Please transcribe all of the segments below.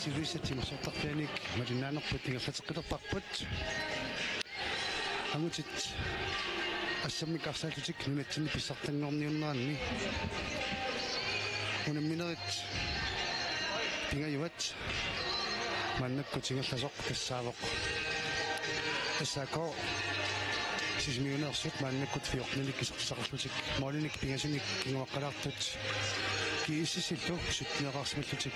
Luisatino sortarpianik malinanerput tingerlateqqilerparput amutit ассаммикарсаалутик нунатсини писсартангорниуннаранни унамминерит пингаюат маннакку тингерласоқ тассаавоқ тассаако сисмиунерсут маннаккут фиорнилик кисартисақарлутик моолиник пингасуник кингуаққалаартут кииссисиллу суттинеқарсималлутик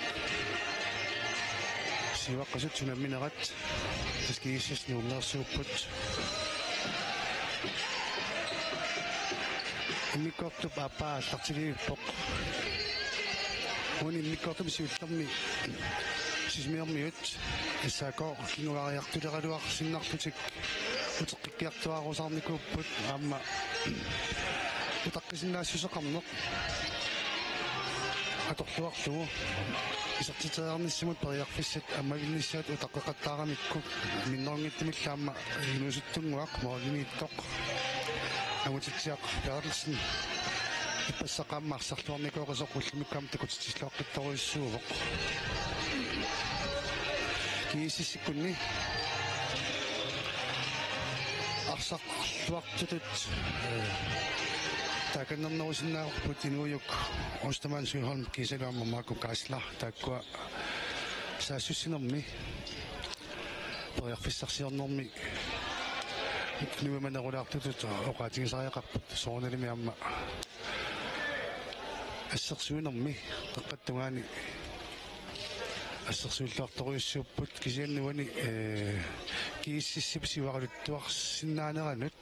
сиваққасут унамминерат таскииссис нуумнерсууппут миккорту папа тартигиппоқ уни миккорту сиуллерми сисмиермиут иссаако кингуариартулералуар синнартутик утеққиккиартуарусаарникууппут аама утаққисиннаассусеқарнеқ аторлуарлугу исертитерерниссимут периарфиссат аммавинниссаат утаққеқаттаарамикку миннернгиттумиллаама инусуттунгуақ моолимииттоқ амутитсиақ пяарлсин иппассақааммаарсарлуарникоорисоқ уллумиккаам такутитислуаққитторуиссуувоқ киисиссиккунни арсарлуартутут таканнернерусиннаарпут инуйук остаман сюхолм кисалаама маку касла таккуа саассуссинерми периарфиссарсиорнерми нуиманерулаартутут оқаатигисариақарпут соорналими амма ассерсуинерми теққаттугаани ассерсуиллуарторуиссууппут кисианнуани кииссиссип сиваралуттуарсиннаанеранут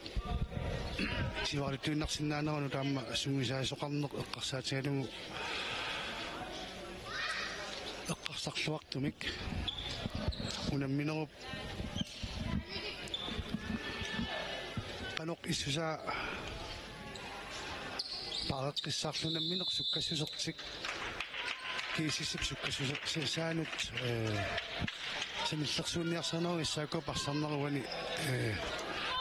сиваралуттуиннарсиннаанеранут аама сунгисаасоқарнеқ эққарсаатигалугу эққарсарлуартумик унамминеруп каноқ иссусаа пареққиссаарлунамминеқ суккассусертик киисиссип суккассусерсаанут самиллерсуунниарсанеру иссаако парсарнеруани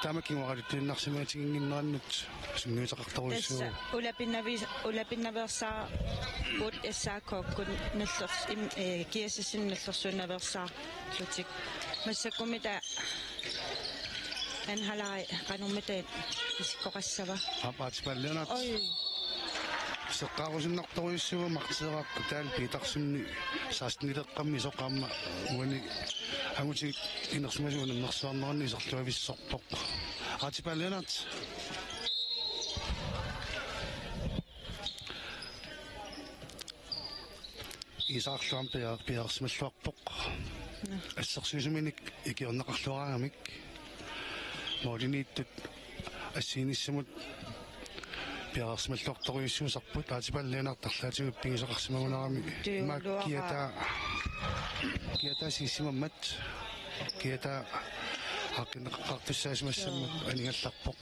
таамаккингуаралуттуиннарсимаатигингиннераннут сунгуитеқарторуиссуу улапиннаверсаа ут эссаакооккун наллерс киасиссинналлерсууннаверсаа лутик массаккумита анхалай кануммитаат исиккоқассава апаатипаллианат сеққарусиннарторуиссуга мартисераақку таал питарсунни саастнилеққамми соқаама уани агути инерсимасуун нерсуарнерни исерлуависсорпоқ атипаллианат исаарлуам пиарсималлуарпоқ ассерсуисуминик икиорнеқарлуараагамик моолинииттут ассииниссамут пиарсмаллорторуиссуусарпут аатипаллианартарлаатигу пигисеқарсимагунарами киата сисимаммат киата аққинеққартуссаасимассаммат анигалларпоқ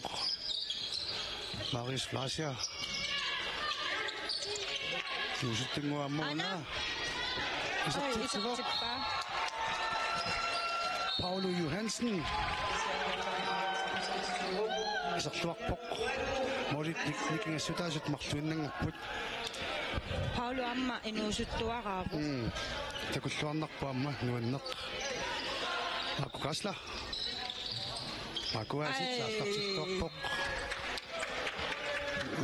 Marius Flasia нусуттингуаммауна исертиппа Paulo Johansen исерлуарпоқ молит никингассутаасут мартуиннангаппут Paulo амма инуусуттуараапу такуллуарнарпаамма нуаннеқ маку касла макуасит саартартиттуарпоқ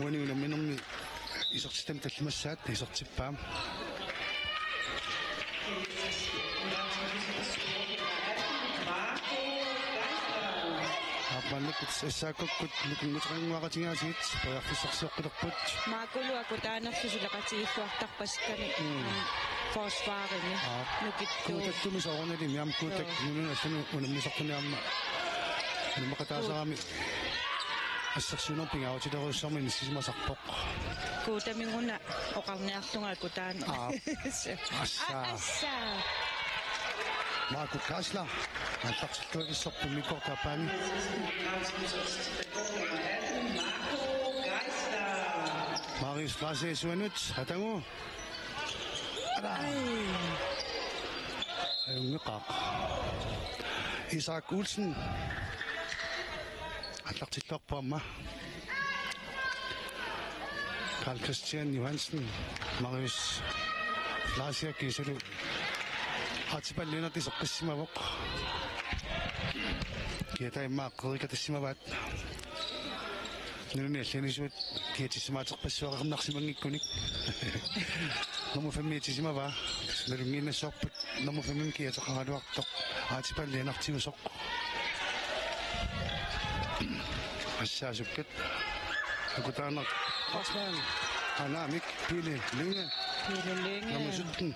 уаниунамминерми исертистам таллимассаат исертиппаам апаннакут эссаакоккут лукингутерингуаратингаасигит паярфиссарсиоққилерпут маакулуаку таанерлусулеқатигиффуартарпаскани фосфаарини нукиттуу кутаттуми соорнали миамкуутак нунуналлану унаммисартуниарма нумақатаасарами ассерсунер пингааутилеруссарми ниссисимасарпоқ кутамингуна оқарниарлунгаку таан асса маку касла антарсиллуависсорпу микортапаани Marius Flasia суанут атагу миқақ Isaac Olsen аллартиллуарпаама Carl Christian Johansen Marius Flasia кисалу Atipallina tisoqqissimavaq. Kiataimaaqqiga tassimavat. Nilni allanisuut kiatissimaateqpassuaqarnarsimangikkunik. Nomu fammiitissimava. Nalungiinassorput nomu fammim kiataqaraluartoq. Atipallianartigusoq. Assaasukkat. Akutaanak. Osman. Anamik pili linge. Namusutten.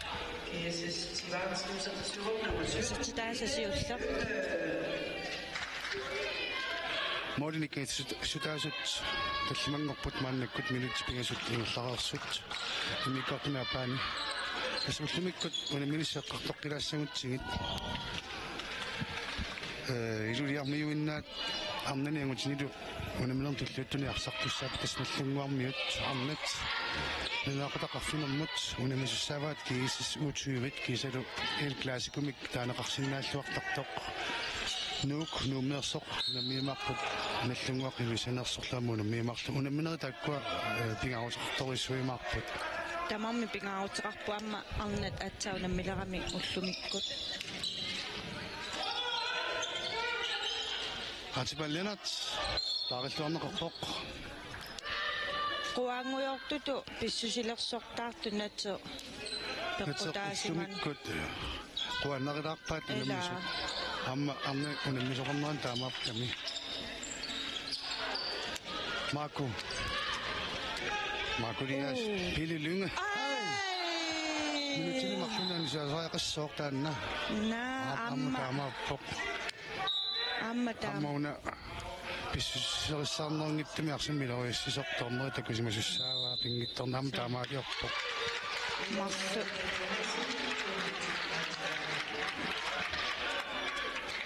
Sutitaasasiullaq. Moodinikkeet sutaasut tallimangorput maannakkut minutipingasut ingerlaqarsut imikkortunaappaani asmullumikkut unaminissaqqartoqqilaassagutsigit iluliarmiyuinnaat arnaniangutinilu unamilertulluuttuni arsartussaap tasnallunguarmiut arnat ninaaqataqarfinermut unamisussaavaat kiisis uutuivit kiisalu el klaasikumik taanaqarsinnaalluartartoq nuuk nuummersoq namiimaarput nallunguaqivisanersorlaamuuna miimarlu unammineritakkua pingaruteqartorissuimaarput Tamammi pingaruteqarpu amma arnat atsaunammilerami ullumikkut. Atipallinat taarilluarneqarpoq Quanguyortutu pissusilersortaartunatsu peqqutaasiman peqqutaasimankut quannarilaarpaat unammisut amma arne unammisoqarneran taamaartami Marco Dias pililynge minutini marlunan saaqassoortaanna amma taamaarpoq amma аммауна писсерissаарнернгиттами арсимилориссисорторнери такусимасуссааваа пингитторнаам таамаалиорпоқ марлу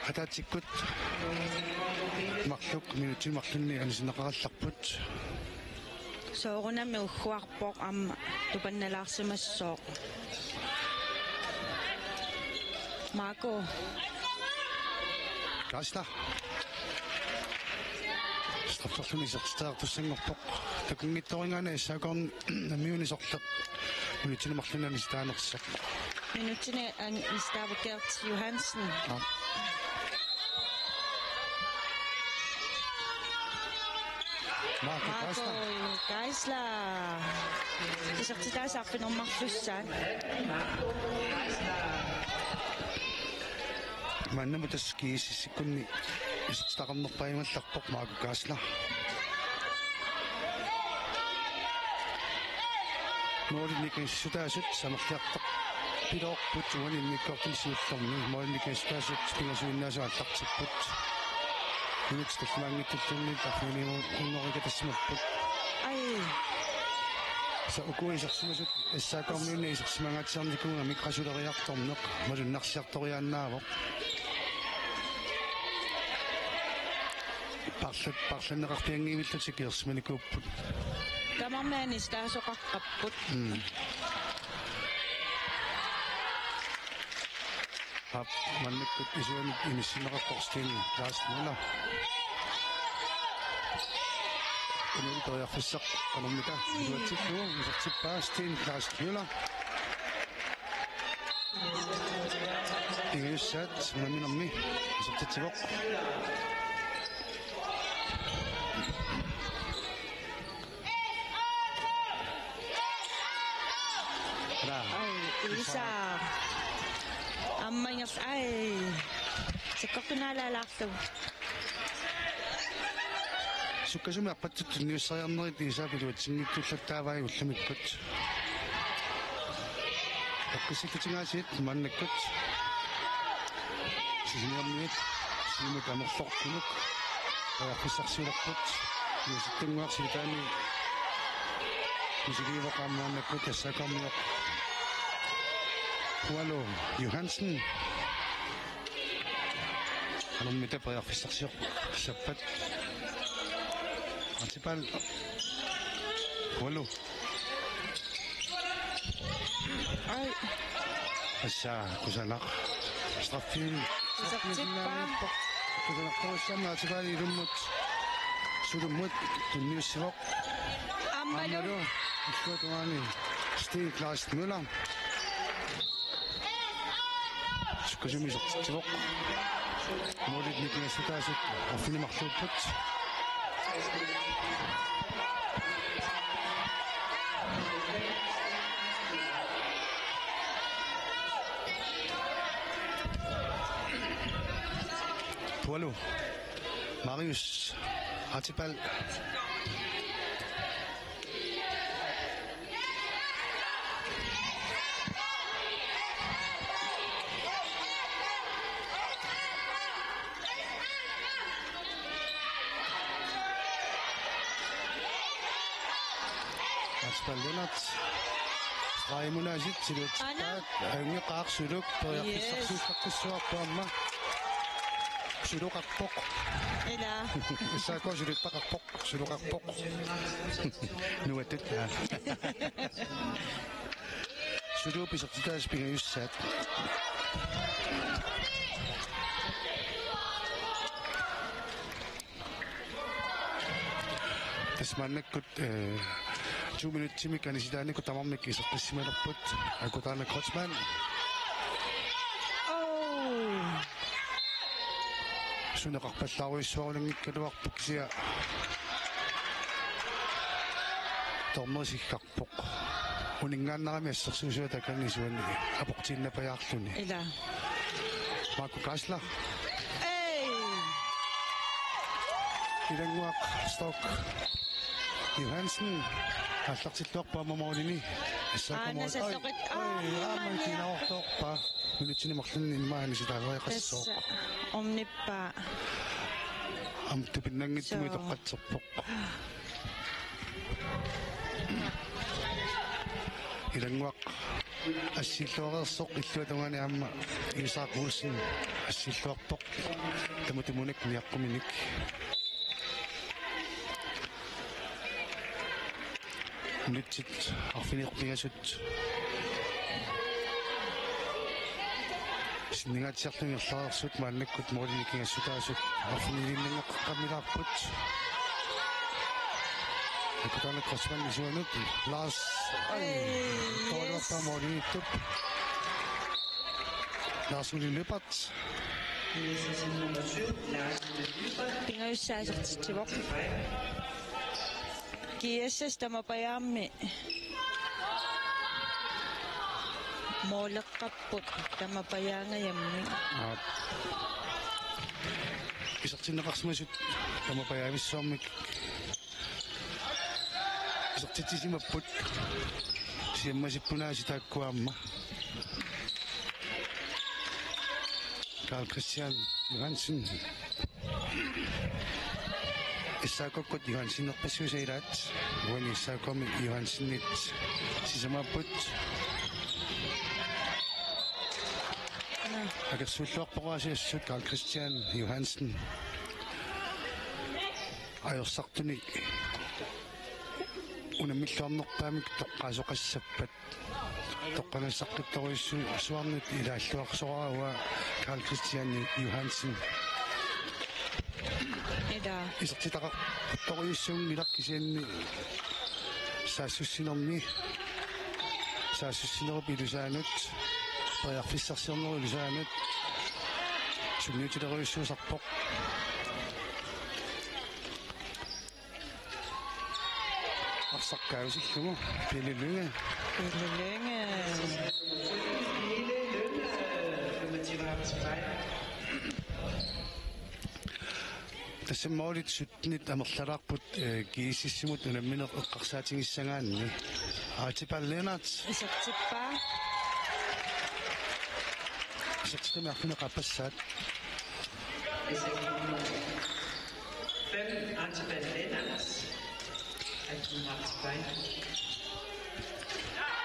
атаатиккут марлук минути марлунни анисинеқаралларпут соорунами уггуарпоқ амма тупанналаарсимассоо Марко Каста Стафферлуни сертаартуссангорпоқ такунгитторингаана иссаакорн намиунисорлеқ минутини марлунани стаанерсақ минутини ан Stavgert Johansen Marco Geisler Isartitaasarpinermarlussaan маннамутаскииссиккунни исстақарнерпаималларпоқ Marco Geisler Нордникиссутаасут самерлиартоқ пилоорпут уаниммиккортисиуллерни моорникиссутаасут пингасуиннаасуаллартиппут минутсталлаангиттуллерни тарфиниу уннорикатассимаппут ай са укуисерсимасут иссаакормиунни исерсимангаатсиарникунга микрасулериарторнеқ малуннарсиарториааннаавоқ парланнеқарпиангиивиллутик иерсиманикууппут тамарнаани стаасоқарқаппут ап маннеккут исуаник имиссинеқарпорстин клаасмула Tojaffissaq qanumnika duatsippu isartippaastiin klaasmula Ingiussaat unaminermi isartitsivoq Isa ammangas ai sekkortunaalaalаарlu Sukkasumi appattut niussariarnerit isaapiluatsingittullataavai ullumikkut Takkisillutigaasiit mannakkut sisiniarmiit siimuk amerlorpunuk ajaffissarsuulerput niusittunguarsilitaani nisiliivoqaammuannakkut assaakormioq Hualo Johansen anummita ajaffissarsiorp sappat Principal. Hualo. ai Assa kusalaq. Straffil. isartippa Kusalaqtorissarna atipali ilummut. Sulummut tunniussivoq. ammalu Iskuatuani. Stig Klaas Møller. kusumi sortivoq molit nikingassutaasut orfinimarluupput Tualu Marius Atipal Atipal Raimunajit Silut Angi Qaaqsuluk Toyaqissarsuuqqaqqissuartuamma Suluqarpoq Ila. Issaako suluttaqarpoq suluqarpoq Nuatit Suluupisartitaas pingayussaat Tasmannakkut 2 minuutsimik anisitaannikku tamarmik isarqissimalerput akutaanak Rotsman Oh. Suneqarpallaaruissuarulangikkaluarpuk kisia tormersikkarpoq uningaannarami assersuusua takanisuani aportiinnapajaarluni Ila. Marco Kasla Hey. Ilanguaq Stok Johansen аллартиллуарпаамамаулини Аана сасоқит ааматинаорторпа минутсинемарлунни имаани ситаариақассоо Тасса омниппа амтупиннангитсуи тоққатсерпоқ илангуақ ассиллуарерсоқ иллуатунгани аама исаақуулсин ассиллуарпоқ тамутумунак миаққуминик нутсит арфинеқпигасут синнигатсиарлунгерлаарсут мааннаккут моолиникингассутаасут арфинилиннеққаммилаарпут экутанак косман исуанут лас тоолуаппа моолиниттуп ласулилепат пингаюссаасертитсивоқ киэссэс тамапаяамми моолеққаппут тамапаяангаямми исертиннеқарсимасут тамапаяависсуармик исертитсимаппут сиаммасиппунааси тааккуаамма Carl Christian Johansen Исаакоккут Johansen-нерпассуусаилаат уани исаакоми Johansen-нит сисамааппут агерсууллуарпораасиассут Carl Christian Johansen аёрсартуни унаммиллуарнерпаамик тоққаасоқассаппат тоққанассаққитторуиссу суарнут илааллуарсораауа Carl Christian Johansen Ida исертитақарторуиссуун милақкисианни саассуссинеруп илусаанут паярфиссарсиорнеру илусаанут сумниутилеруиссуусарпоқ арсаққаусиллугу пилилунга тассаммаулит суттнит амерлалаарпут кииссимут унамминеқ эққарсаатингиссагаанни аатипаллинаат исертиппаа исертитами арфинеқаппассаат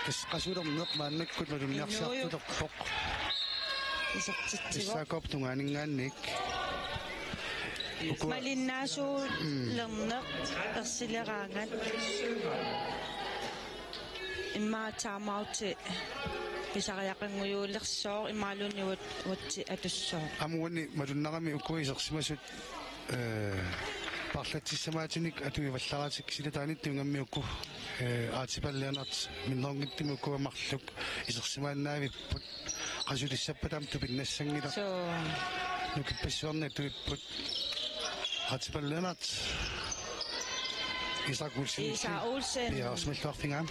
тасқасулернеқ мааннаккут малунниарсиартулерпоқ исертитсивоқ исаакоп тунгаанингаанник малиннаасуу лернеқ персилераангат иммаатаамаути писариақангуйуулерсоо имаалуниуат уатси атуссоо амуани малуннарами укуисерсимасут парлатиссамаатиник атуивалларатик силатаанит тунгаммиукку аатипаллианарт миннернгиттимуккуамарлук исерсимааннаавиппут qasulissappataam tupinnassangila So nukippissuarni tuipput qatipallunaat Isak Olsen Isa Olsen ja smilluarfingaam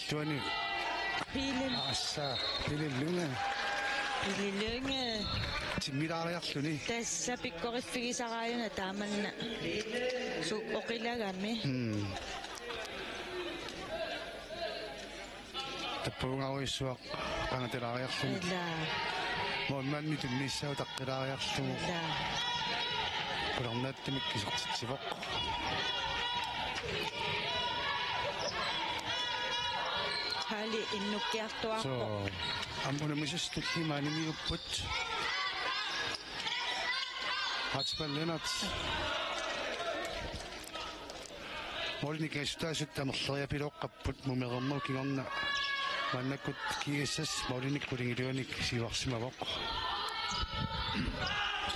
tuani Pilin assa pilillunga Pililunge timmilaariarluni tässä pikkorifigisaraajuna taamanna suk oqilagami tappungaruissuaq qangatelaariarluni ila moimmaanni tunnissaau taqqilaariarlugu ila kularnaattamik kisortitsivoq hali innukkiartuarpo so ampunamisustullimaanimiupput qatipallunat molnikasutaasut amerleriapiloqqapput mumerermau kingorna mannakkut kiissas molinik kulingiluanik siuarsimavoq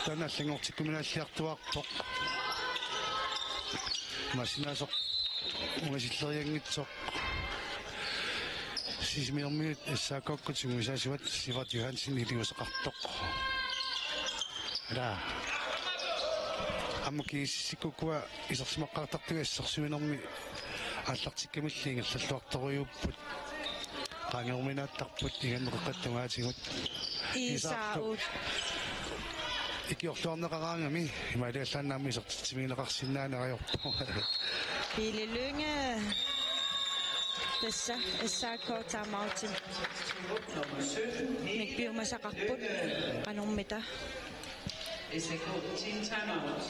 tanallangortikkuminaalliartuarpoq masinasoq ungasilleriangitsoq sismiormiut assaakokkutimuisasuat Sivert Johansen iliuseqartoq ala аммукииссиккукуа исерсимаққартартугассерсуинерми ааллартиккамиллиингерллуарторуйуппут qaangerminaattarput iganneqattamaatигут Isa икиорлуарнеқараангами ималиаллааннаами исертитсиминеқарсиннаанериорпу Pililunge tässä SAK taamautin mikpiumasaqarput qanummita SAK team timeout.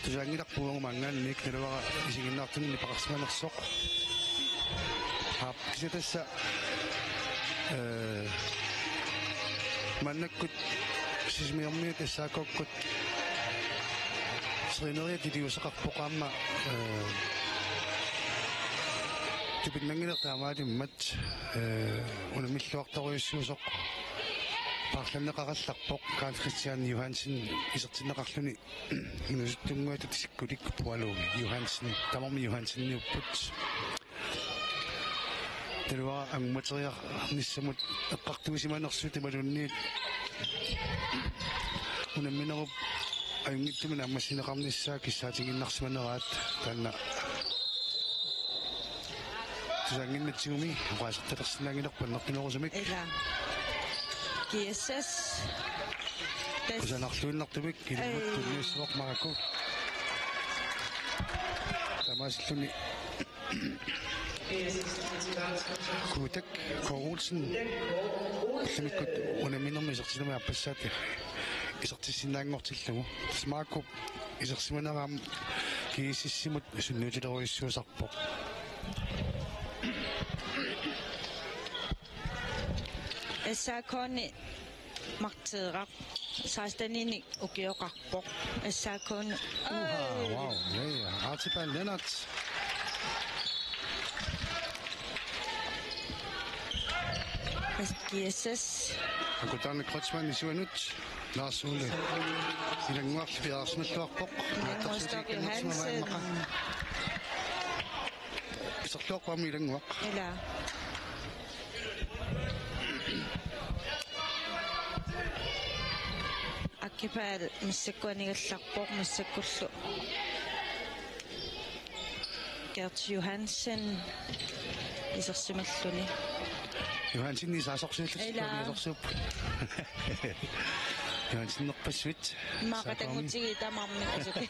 Tusaangilaqpuugu mangaannik naluaqa isiginnaartunni paqarsimanersoq kisatassa mannakkut sismiormiut assaakokkut serineriat iliuseqarpoqaamma tupinnangilertaamaalimmat unamilluartoriussuusoq Parlanneqarallarpoq Karl Christian Johansen isertinneqarluni inusuttunguatu tisikkulik pualuugi Johansen tamarmi Johansenniupput talua angmateriaq nissamut eqqartuisimanersuut imalunniit unamminerup ayungittumina ammassineqarnissaa kissaatinginnarsimaneraat taanna tusanginnatigumi oqaasartalersinnaangilerpan nerpinerusumik ila kiissas Kusanarluinnertumik kilmuttunniissuaq maraku Tamasilluni Kutak Olsen Simikkut unaminermi isertinami appassaati isertissinnaangortillugu Smaku isersimaneraam kiississimut sunnuutileruissuusarpoq SAKni marteeraq saastanini ukioqarpoq SAKni wow yeah Archibald Lennart kiissas Akutarne Kreutzmann isuanut Lars Ole ilanguarli piarsmalluarpoq Gustav Johansen iserluarpaami ilanguaq ila akipal missakkuanigallarpoq missakkullu Gert Johansen isersimalluni Johansen isaasorsuullat Ila. isorsuup Johansen nerpassuit maaqatangutigi tamarmi asuki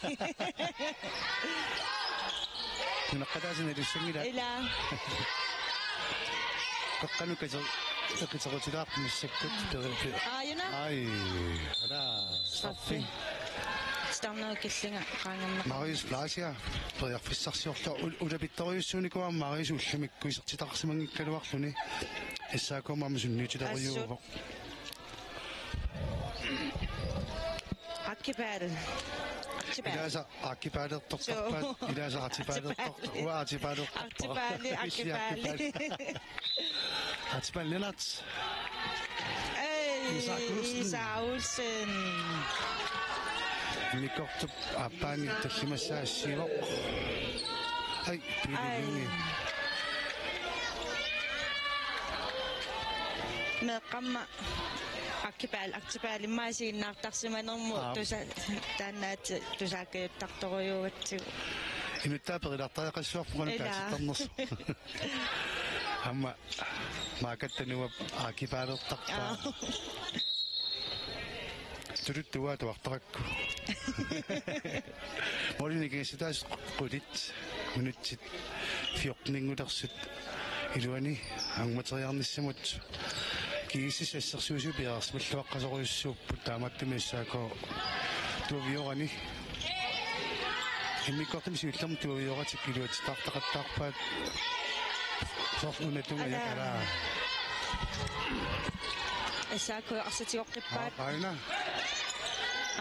Unaqqataasina lussangila ila Kakanu kajarotilaaq missakkut peri. Yun na. Ai, ada. Staffi. Stamna killinga qaangamma. Marius Glasia. Periarfissarsiorta ulapittoriussuunikuaa Marius ullamikkuisertitaqarsimangikkaluarluni. Issaakuumaamu sunniutitoriuuvo. Akkipal. Ilaasa akkipaalertortarpaat ilaasa artipaalertor Artipali. Artipaalenat Isa Olsen. mikortup appaani tallimassaassiivoq ai pililungi Meqamma Akkipal immaasiinnaartarsimanermu tusa taannaat tusaakkiuttartorujuugatsigu. inuttaaperilartariaqassuarpuqanu taasittarners amma maakattanuap akkipaalertarpaa tuluttuaa tuartarakku molinikingsitaas qulit minutsit 14 iluani angmateriarnissamut kiisis assarsuusu piarsmalluaqqasoruissuupput taamattamissaako tuaviorani immikkortum siullerm tuavioratik iluatittartaqattaarpaat sorlunatunga yakalaa Isaako arsatigoqqippaat.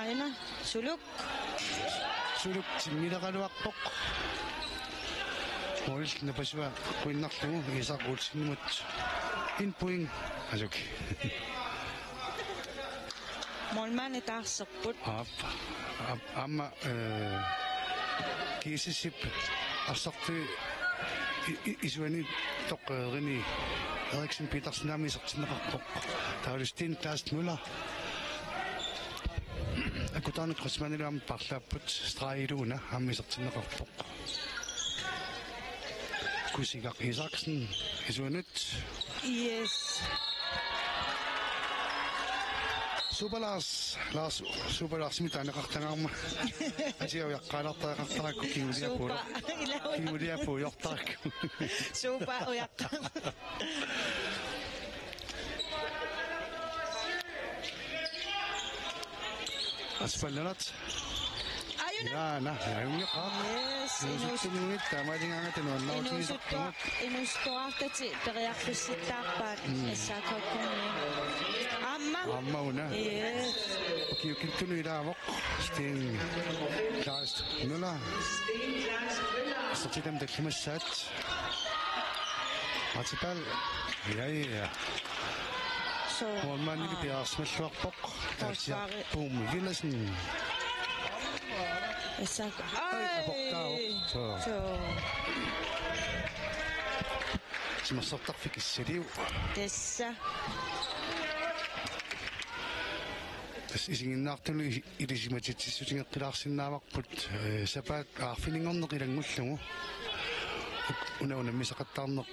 Aina Suluk timmileqaluarpoq Moil napasua kuinnarlugu isaqulsinimut inpuing asuk Molmani taarserput. amma kiisissip arsartu isuani toqqeerini Eriksen Petersen isertineqarpoq taulistin Klaas Müller akutaanut qasmaniluam parlaapput strailuuna ammisertineqarpoq kusigaq Isaksen isuanut Yes. Superlars Superlars mitaaneqartangaarma asiaviaqqaalartaqartarakku kiuliapu jortarakku Super uyaqqa. Aspallalat Ayuna. Ayunga Yes. Inusutunguit tamalingaangatanu Inustoartati periarfissittaarpaat issaakokkuni. Amma una Yes. kiukittunu ilaavoq stiin Klaas Müller Satitam taklimassaat Atipal ja So Molmanili piarsmalluarpoq taasiaq Boom Villadsen Issaako. aportaavoq simersortarfik issaliu Tessa. tas isinginnaartulu ilisimatitsissutingeqqilaarsinnaavaqput sapaat aarfiningorneqilangullugu una misaqattaarneq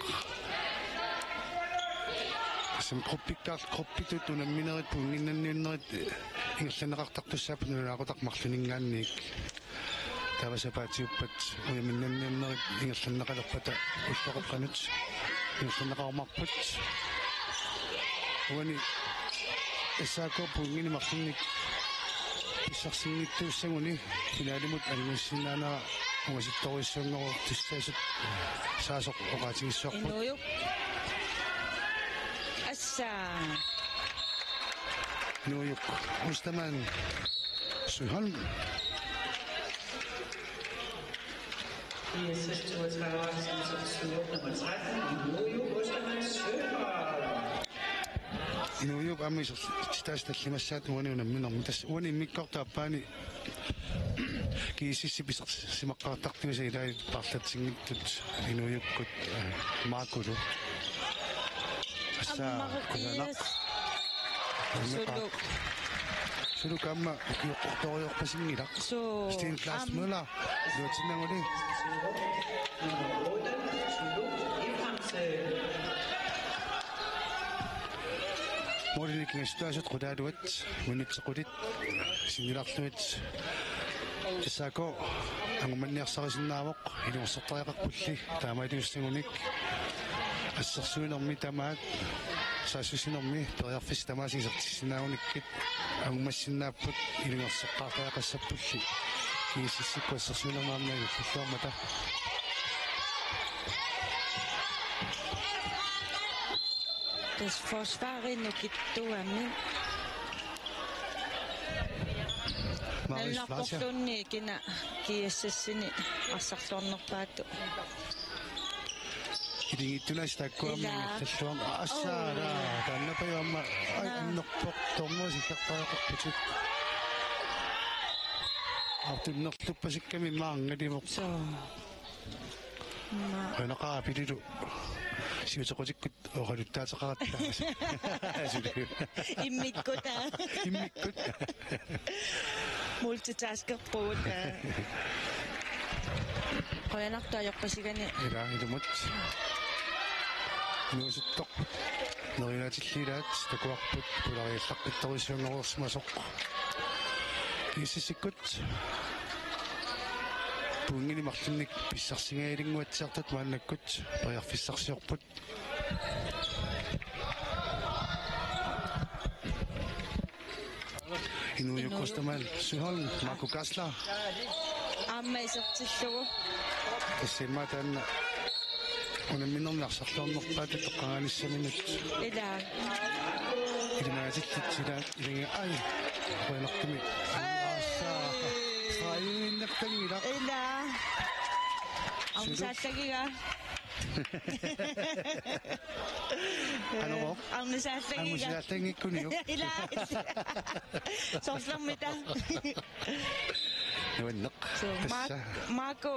sam kroppitut unamminerit puunginnanniunnerit ingerlaneqartartussaaput nunaaqutaqmarluningaanniik taavasapaatiuppat uyaminnanniunnerit ingerlaneqalerpata ulloqeqqanut ingerlaneqarmarput uani Essaako puungini marlunik issarsinngittuussaguni finaalimut angussinaana ungasittoruissuunngorur tissaasut saasoq oqaatigissuarput Inuyuk. Assa. Nuyuk Mustaman Suhan Die ist 32 Nummer 13, Jojo Ostermann Schönwald. Nuyuk amis stastallimassaat uani unamminermi tas uani immikkortaappaani kiisissipis simaqqaartartuisa ilai parlatsigittut inuyukkut maakulu assa kulanaq Suluk. suluk amma ukiuqqortoriorpasingilaq So Steen Klaas Müller luutinnanguli Molinikingastuasut qulaaluat munitsequlit singilarluit исако ангуманниарсарисиннаавоқ илуерсертариақарпулли таамаилиуссагуник ассерсуинерми тамаат саасусинерми периарфис тамаасисертиссинаагуниккит аммассиннааппут илингерсеққартаяқассаппулли кисиссикку ассерсуинермаамнагу фуллуармата Das forsvaret nu kittuami. Maris Flasha Nallarporlunni kina kiassassini assarluarnerpaatu. илингиттунаас таккуамми таллуам ассаара таннапаюамма аннерпоқ тормуусиккаққаяқарпутик артуннерлуппасикками маангалимоқ So. анақаа пилилу сиутеқутиккут оқалуттаатеқаратта Immikkuta. иммиккут Multitaskerpuuta. Qoyanartuajorpasigani ила илумут нуусуттоқ неринатиллилаат такуарпут пулариаллаққитторисуангорсмасоқ исисиккут пунгини марлунник писсарсигаилингуатсиартат мааннаккут париарфиссарсиорпут инуйуккустамал сухол Марко Касла Amma isertillugu. иссимматаанна унамминнэрнарсарлуарнерпаат тоққаганиссаминут Ila. илинаатиллитсилаат илинга ай қоянартуми аасаа сааюиннартангила Ila. Amsaallagiga. аноо Amsaallagiga. ангусиаалтангиккуниу Ila. Sorslammita. нуаннеқ So тасса Marco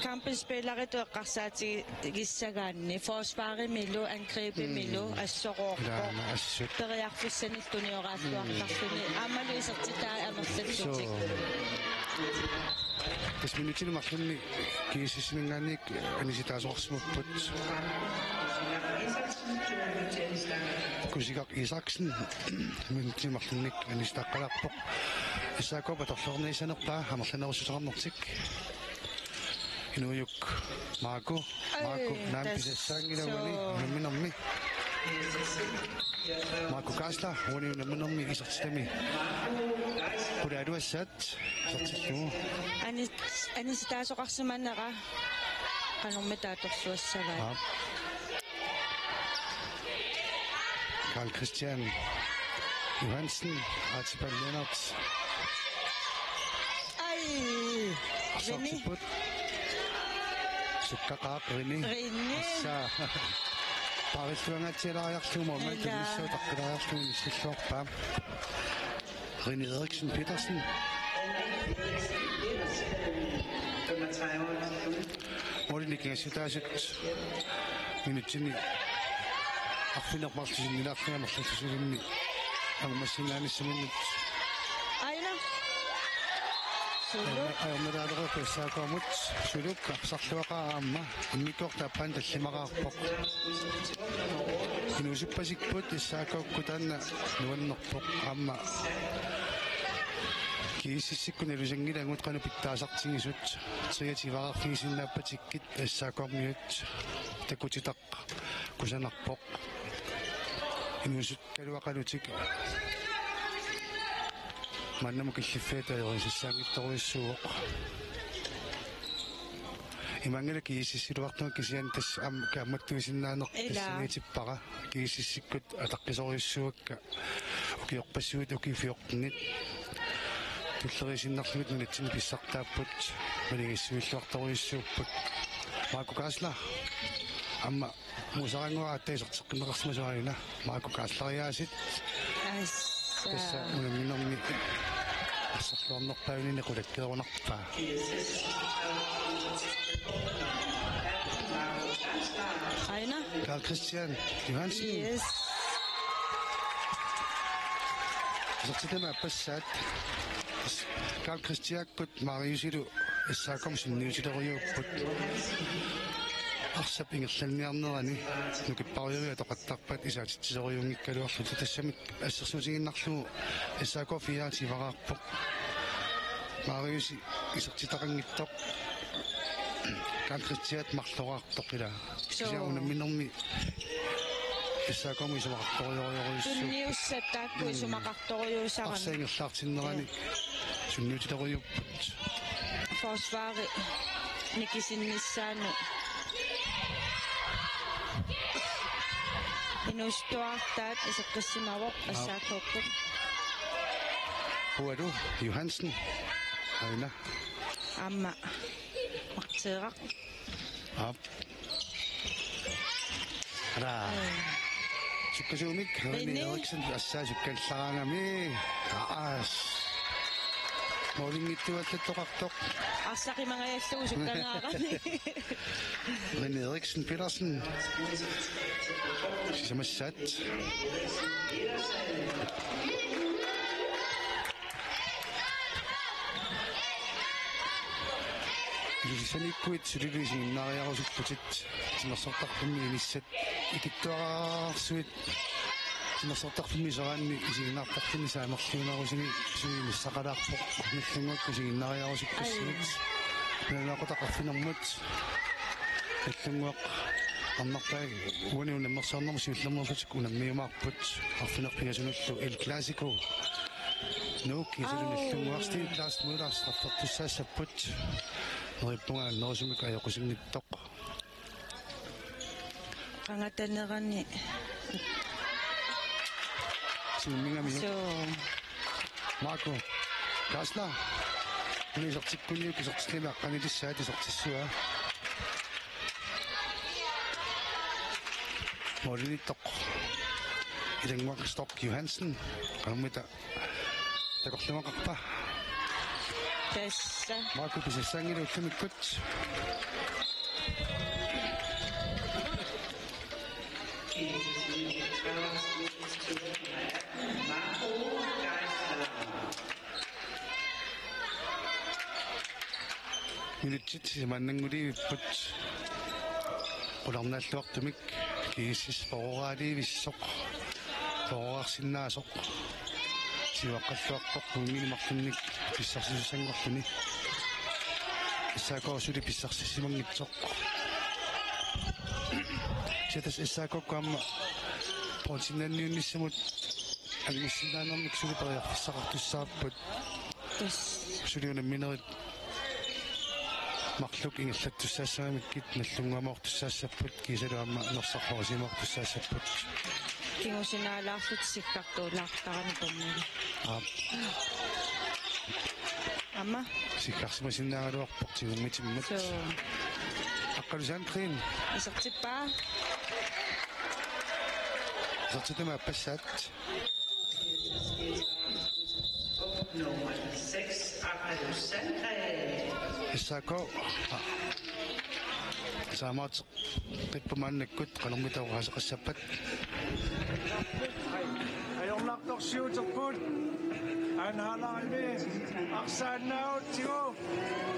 kampspelare tueqqarsaatigi gissagaanni forsvarimillu angrebimillu assoroorpo илаана ассут teriarfussanillunioraalluartarluni aamalu isertitaa amerlallutik тасминутини марлунни кисисингаанник аниситаасоорсмуппут кусигак Исаксен минутини марлунник анистаққаларпоқ исаакопа торлорнисанерпаа амерланерусусеқарнертик инуюк Марко наамписассаангилавани намминерми Марко Касла уни намминерми исертами пулаалуассаат сертиллугу anisitaasoqarsimanera qanormitaatorluassagaat Karl Christian Johansen Archibald Lennart ai Rini Sartiput Sukkaqaaq Rini Rini Assa Parilluangaatialaariarluuma maakimissuu taqqilariarluun issilluarpaa Rini Eriksen Petersen Molinikingasutaasut minutini арфинермарлисиннилаарфиамерласусулинни агмассинааниссаминнут aina sulu аернераалерупассаакуамут сулукка сарлуақараамма иммикуортааппаан таллимақаарпоқ инусуппасикпут иссаакаукку таанна нуаннерпоқ аама кисиссиккуна лусангилагут қану питтаасартигисут триативаарфигисиннааппатиккит ассаакуармиут такутитақ кусанарпоқ инусут калуақалутик маннаму киллиффеета йорисаангитторуиссууоқ имангала кисиссилуартума кисиан тас ам каамматтуисиннаанер тассинитиппара кисиссиккут атаққисориуссуакка укиорпассуут укифиортнит туллерисиннарлугут нунатсини писсартааппут малигиссуиллуарторуиссууппут Марко Касла амма мусарангуа аттаисертеққимеқарсмасуарина Марко Каслариаасит тасса assa унаминерми ассарлуарнерпаунини қулаккеерунарпаа aina Karl Christian Johansen yes сертитама аппассаат Karl Christiakkut Mariusилу иссааком синниусилериуппут арсап ингерланниарнерани нукиппариуиа тоқаттарпат исаатитсисериунгиккалуарлу тассамик ассерсуутигиннарлугу иссаакоо фиаативараарпоқ Mariusi исертитақангиттоқ Karl Christian maqloraartoqila. So. Kisia unamminermi issaakomi isumaqartoriorioriussu. Tunniussattaakku isumaqartoriusarami. Arsaingerlaartinnerani sunniutileruyupput. Forsvari nikisinnissaanu. Inustuartaat isaqqissimaruq assaakkuupput. Puadu Johansen. Aina. Amma. Marteeraq. Ap. Ara. Sukkasumik René Eriksen assaa sukkallaarangami. Aas. Molingittuallattoqartoq. Arsaqimangajallugu sukkangaarani. René Eriksen Petersen. Sisamassat. Ilusisanikkuit sulilisinnaariarusupputit timersortarpummi inissat ikittuarsuit timersortarpummi seraanni isiginnaartartumi saamerluunerusini suimissaqalaarpoq nallunguakku isiginnaariarusuppussivit nalaqutaqarfinermut allunguaq арнартааг уни унаммерсаарнерму сиуллермерсутик унаммиумаарпут арфинерпиасунуллу эл классико нууки сулуниллунгуарсти класс мулаас раффертуссаассаппут нериппунгаа нерсумик аёқусинниттоқ Qangatanерани. сиуммингами So. Марко Касла унисертиккунниу кисертиллима аққанилиссаат исертиссуа Molinitok Ilangwak Stock Johansen Kamita Takorlumakakpa Tessa. Marco Pisasangil Utumikut Minutsit Mananguli Put Ularnalluartumik Kiisis pororaaliivissoq pororaarsinnaasoq sivaqqalluarpoq puungilimarlunnik pissarsisusangorluni issaakorsuli pissarsisimangitsoq siatas issaakokkaamma ponsinnanniunnissamut angissinnaanermik suli periarfissaqartussaarput suliunamminerit марлук ингерлаттуссаассамамиккит наллунгамаортуссаассаппут кисалуамма нерсарфорисимаортуссаассаппут Kingusinaalaarlut sikkartuulaartarani tummuli. Amma. сиккарсимасиннаагалуарпоқ тигуммитиммат So. аққалусаан крин Isartippaa. сертитама аппассаат Nummer 6, Akadu Sandgren. issaaко саамаат пиппумааннаккут қалэрмитаугаасеқассаппат ajornaartorsiuterput aanhaalaarimi arsaannauttigu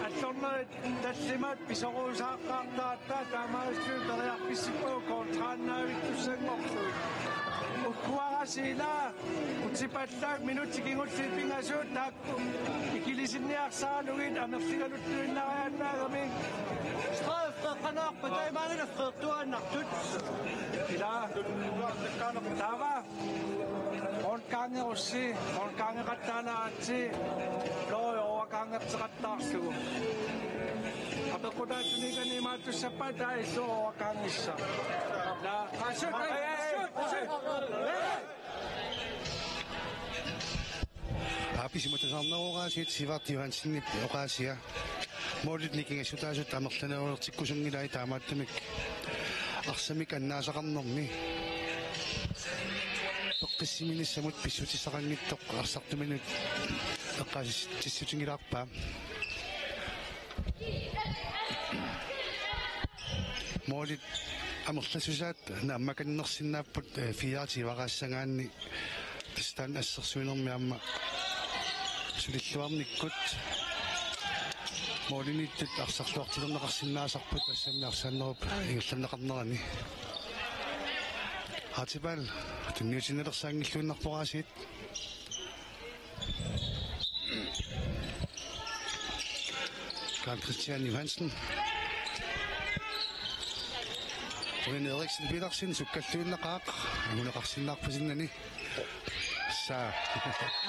allornerit tallimat pisoruusaaqqaartaattaa taamaassuun teriarpissippuu kontraannaavittussanngorluut ukkuarasiilaa utipallaak minuttikingulliippingasuut taakku ikilisinniarsaalugit amerligaluttuinnariannaagami Strafqanaarpataimaanilaffertuannartut ila tava onkaangerussi onkaangerattaalaatsi looyoorakaangerteqattaarlugu apequtaatuniganimaatussappa illuorakaangissa la аписиматасаарнеругаасиит сиварт Johansenнип оqaasia моолит никингасутаасут амерланеруертиккусунгилай таамааттамик арсамик аннаасақарнерми тоққиссиминиссамут писсутиссақангиттоқ арсартуминут эққасис тиссутингилаарпаа моолит амерласусаат нааммаканнерсиннааппут фиаати вараассангаанни тастан ассерсуинерми аама сулиллуарниккут моолиниттут арсарлуартилернеқарсинаасарпут ассамиарсааннеруп ингерланнеқарнерани хатибал тунниутиннелерсаангиллуиннарпораасиит Karl Christian Johansen Rin Eriksen Petersen sukkalluunnaqaaq agunaqarsinnaarpusinnani saa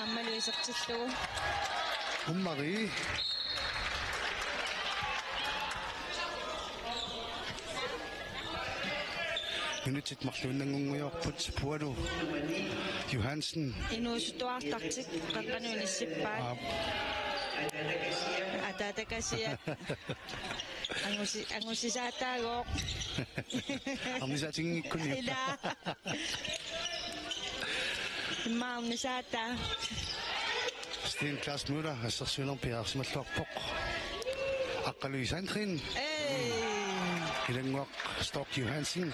аммалуисертиллугу ummari minutit marluunnangunguyorput pualu Johansen инуусутуартартик қаққануниссиппаат атаатакасия ангусисаатаагоо амисатингиккуни ила маамнисаата Sten Klaas Müller ассерсуунер пиарсималлуарпоқ аққалуисаантрин илангуақ Stork Johansen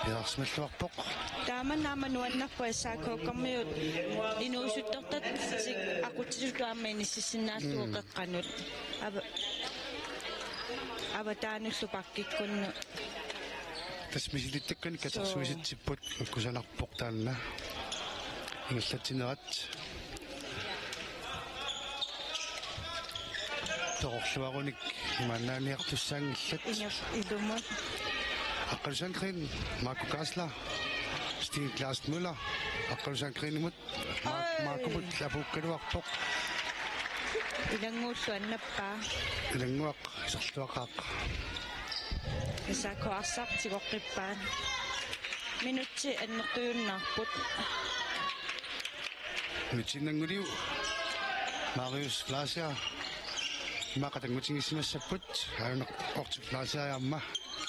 пиарсималлуарпоқ тааманнаамануаннарпуассаакууккармиут инуусуттертат акутсисутуаммини сиссиннааллуоқеққанут аватаануллу паккиккунну тасмисилиттаккани катарсуиситсиппут уккусанарпоқ таанна ингаллатинерат тоқорлуаруник иманнааниартуссаангиллат илумут аққалусаанкрин Марко Каслер Sten Klaas Müller аққалусаанкринимут Маркобут лапуккалуарпоқ илангууллу аннаппаа илангуақ исерлуақаақ исаакуарсартигоққиппаан минутси аннертуйуннаарпут митсиннангулиу Marius Glasia макатангутингиссимассаппут аанеқ ортик Glasia-ямма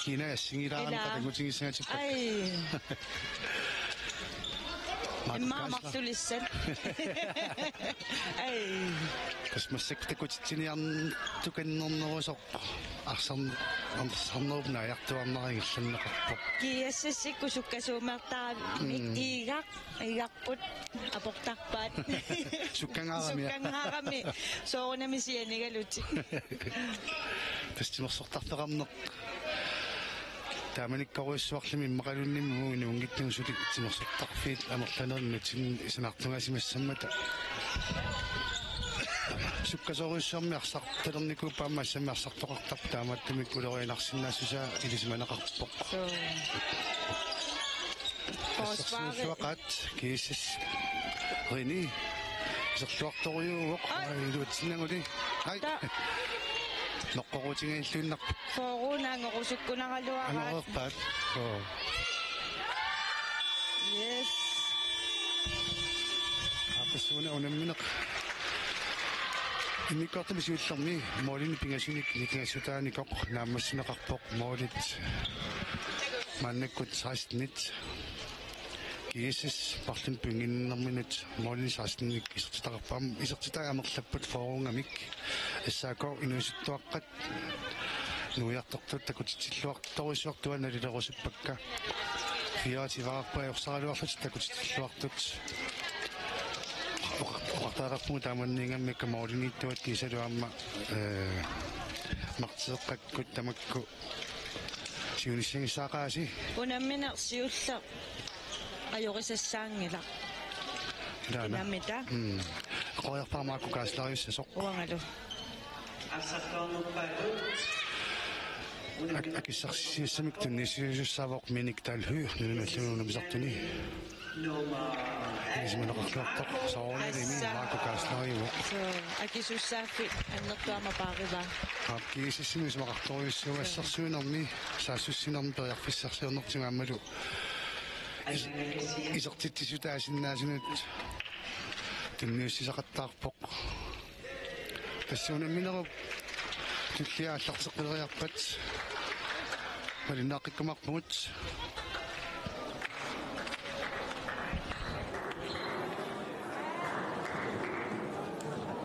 Кина яссигилаарами катангутингиссагатиппат ай имма мартулиссат ай космассактакутитсиниарн туканнернерусоқ арсарнерупнаяртуарнеригилланнеқарпоқ киассассикку суккасуумертаа иигақпут апортарпаат суккангаарами соорунамисианигалути тастимерсортартеқарнеқ тааманиккоруиссуарлими иммақалуннимму инунгиттнусулик тимерсортарфиит амерланерни тим исанартунгасимассаммата суккасоруиссуарми арсарталерникуу паамассами арсартоқартарп тааматтумик улериинарсинаассуса илисиманеқарпоқ фосфаат кисис рини исерлуарторюуоқ илуутсиннагули хай ноққорутингаиллуиннар форунаангорусуккунаралуараа анерпаат yes апсуна унамминеқ инниккартами сиуллерми моолини пингасуник никингасутааникоқ нааммассунеқарпоқ моолит маннаккут 16 кисис парлун пингиннэрминут моолини 16 исертитақарпаам исертитаа амерлаппут форунгамик иссаако инуисуттуаққат нуяқтортут такутитсиллуарторисуартуана лилерусиппакка фиативаарпа юрсаралуарлут такутитсиллуартут оқартаарпу тааманнингаммикка моолиниттуат кисалуамма мартеэққаккут тамакку сиунissangissaqaasi унамминер сиулла ajorисассаангила намита qoyarpaarmaakku kaaslariussasuq уангалу акиссарсиассамик туннисиусаавоқ миник таалхуйр нуналлунунамисартуни исманеқарлуартоқ соорнилими маакку кааслариуоқ акисуссааффи аннертуама паарива апкисиссимис мақарторюссуассарсуунерми саассуссинерми периарфиссарсиорнертугааммалу исертиттисутаасиннаасунут тунниуссисақаттаарпоқ тассуунамминеруп туллиааллартеққилериарпат малиннааққиккумарпугут